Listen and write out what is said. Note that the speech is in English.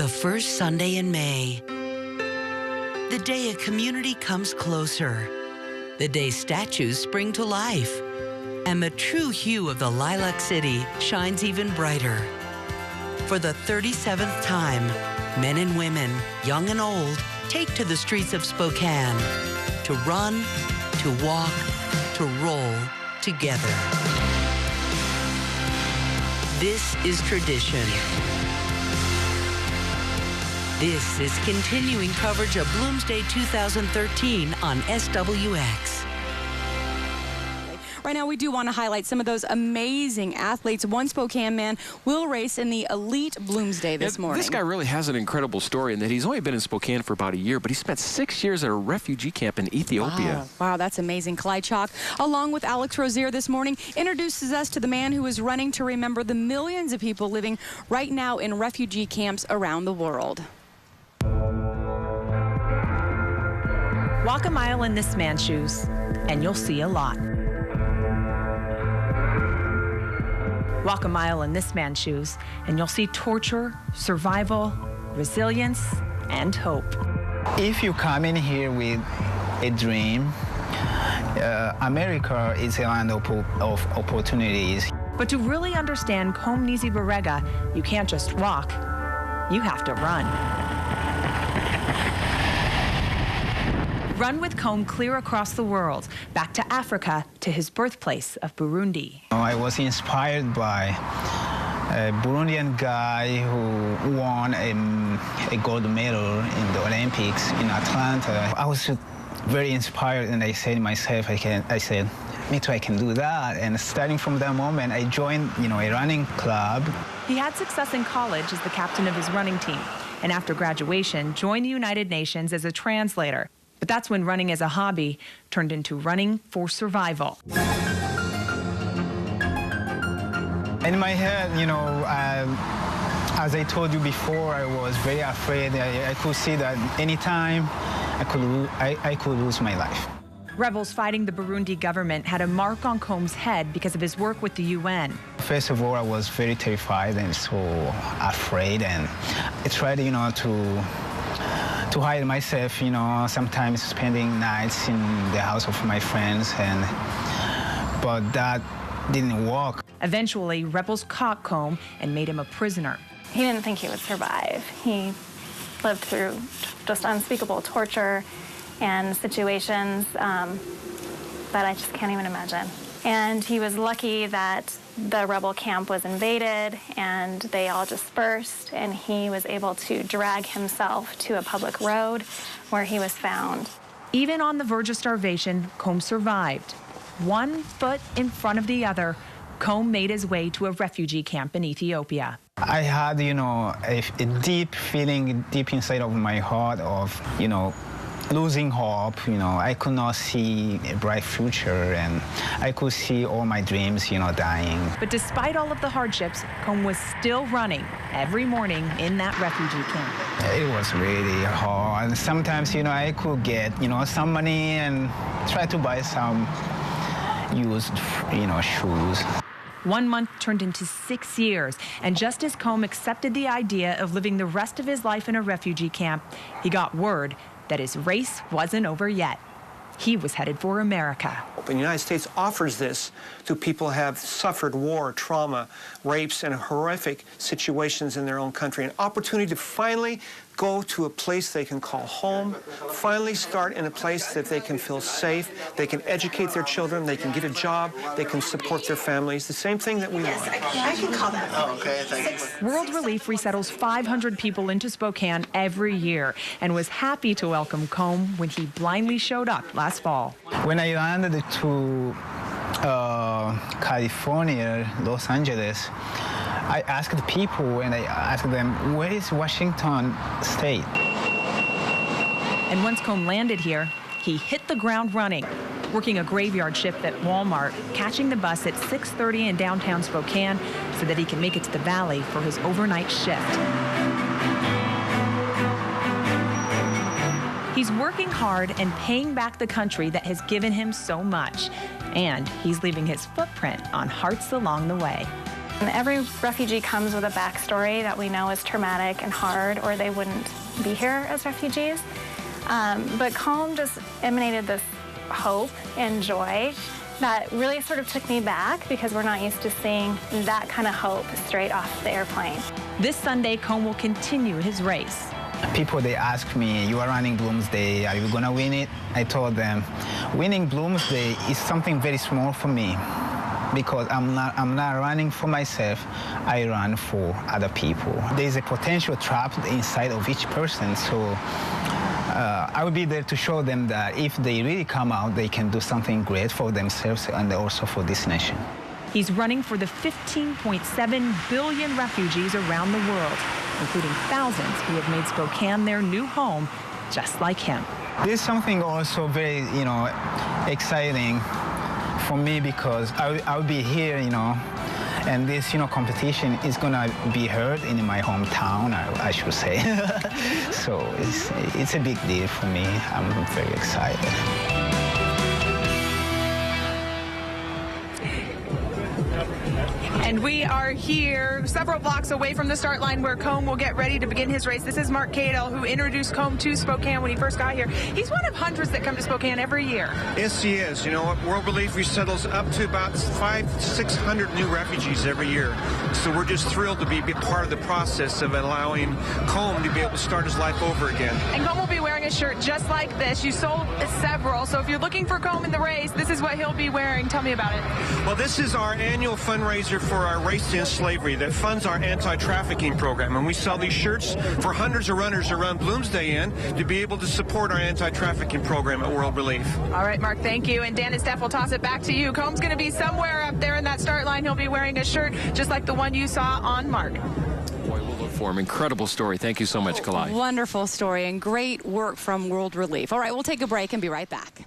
The first Sunday in May. The day a community comes closer. The day statues spring to life. And the true hue of the Lilac City shines even brighter. For the 37th time, men and women, young and old, take to the streets of Spokane to run, to walk, to roll together. This is tradition. This is continuing coverage of Bloomsday 2013 on SWX. Right now, we do want to highlight some of those amazing athletes. One Spokane man will race in the Elite Bloomsday this morning. This guy really has an incredible story in that he's only been in Spokane for about a year, but he spent 6 years at a refugee camp in Ethiopia. Wow, that's amazing. Clyde Chalk, along with Alex Rozier this morning, introduces us to the man who is running to remember the millions of people living right now in refugee camps around the world. Walk a mile in this man's shoes, and you'll see a lot. Walk a mile in this man's shoes, and you'll see torture, survival, resilience, and hope. If you come in here with a dream, America is a land of opportunities. But to really understand Komnezi Barega, you can't just walk, you have to run. Run with Kom clear across the world, back to Africa, to his birthplace of Burundi. I was inspired by a Burundian guy who won a gold medal in the Olympics in Atlanta. I was very inspired, and I said to myself, I said, me too, I can do that. And starting from that moment, I joined, a running club. He had success in college as the captain of his running team, and after graduation, joined the United Nations as a translator. But that's when running as a hobby turned into running for survival. In my head, as I told you before, I was very afraid. I could see that anytime I could lose my life. Rebels fighting the Burundi government had a mark on Kom's head because of his work with the UN. First of all, I was very terrified and so afraid, and I tried, to hide myself, sometimes spending nights in the house of my friends, but that didn't work. Eventually, rebels caught Kom and made him a prisoner. He didn't think he would survive. He lived through just unspeakable torture and situations that I just can't even imagine. And he was lucky that the rebel camp was invaded and they all dispersed, and he was able to drag himself to a public road where he was found. Even on the verge of starvation, Kom survived. One foot in front of the other, Kom made his way to a refugee camp in Ethiopia. I had, a deep feeling deep inside of my heart of, losing hope. I could not see a bright future, and I could see all my dreams, dying. But despite all of the hardships, Kom was still running every morning in that refugee camp. It was really hard. Sometimes, I could get, some money and try to buy some used, shoes. 1 month turned into 6 years, and just as Kom accepted the idea of living the rest of his life in a refugee camp, he got word that his race wasn't over yet. He was headed for America. The United States offers this to people who have suffered war, trauma, rapes, and horrific situations in their own country. An opportunity to finally go to a place they can call home, finally start in a place that they can feel safe, they can educate their children, they can get a job, they can support their families, the same thing that we want. I can call that. Oh, okay, thank you. World Relief resettles 500 people into Spokane every year and was happy to welcome Kom when he blindly showed up last fall. When I landed to California, Los Angeles, I asked people, and I asked them, where is Washington State? And once Kom landed here, he hit the ground running, working a graveyard shift at Walmart, catching the bus at 6:30 in downtown Spokane so that he can make it to the valley for his overnight shift. He's working hard and paying back the country that has given him so much. And he's leaving his footprint on hearts along the way. And every refugee comes with a backstory that we know is traumatic and hard, or they wouldn't be here as refugees. But COMB just emanated this hope and joy that really sort of took me back, because we're not used to seeing that kind of hope straight off the airplane. This Sunday, COMB will continue his race. People, they ask me, you are running Bloomsday, are you going to win it? I told them, winning Bloomsday is something very small for me, because I'm not running for myself, I run for other people. There's a potential trapped inside of each person, so I will be there to show them that if they really come out, they can do something great for themselves and also for this nation. He's running for the 15.7 billion refugees around the world, including thousands who have made Spokane their new home, just like him. There's something also very, exciting for me, because I'll be here, and this, competition is gonna be heard in my hometown, I should say. So it's a big deal for me. I'm very excited. And we are here several blocks away from the start line where COMB will get ready to begin his race. This is Mark Cadell, who introduced COMB to Spokane when he first got here. He's one of hundreds that come to Spokane every year. Yes, he is. World Relief resettles up to about 500 to 600 new refugees every year. So we're just thrilled to be part of the process of allowing COMB to be able to start his life over again. And COMB will be wearing a shirt just like this. You sold several, so if you're looking for COMB in the race, this is what he'll be wearing. Tell me about it. Well, this is our annual fundraiser for our Race to End Slavery that funds our anti-trafficking program. And we sell these shirts for hundreds of runners around Bloomsday Inn to be able to support our anti-trafficking program at World Relief. All right, Mark, thank you. And Dan and Steph, will toss it back to you. COMB's going to be somewhere up there in that start line. He'll be wearing a shirt just like the one you saw on Mark. Boy, we'll look for him. Incredible story. Thank you so much, Kalai. Wonderful story and great work from World Relief. All right, we'll take a break and be right back.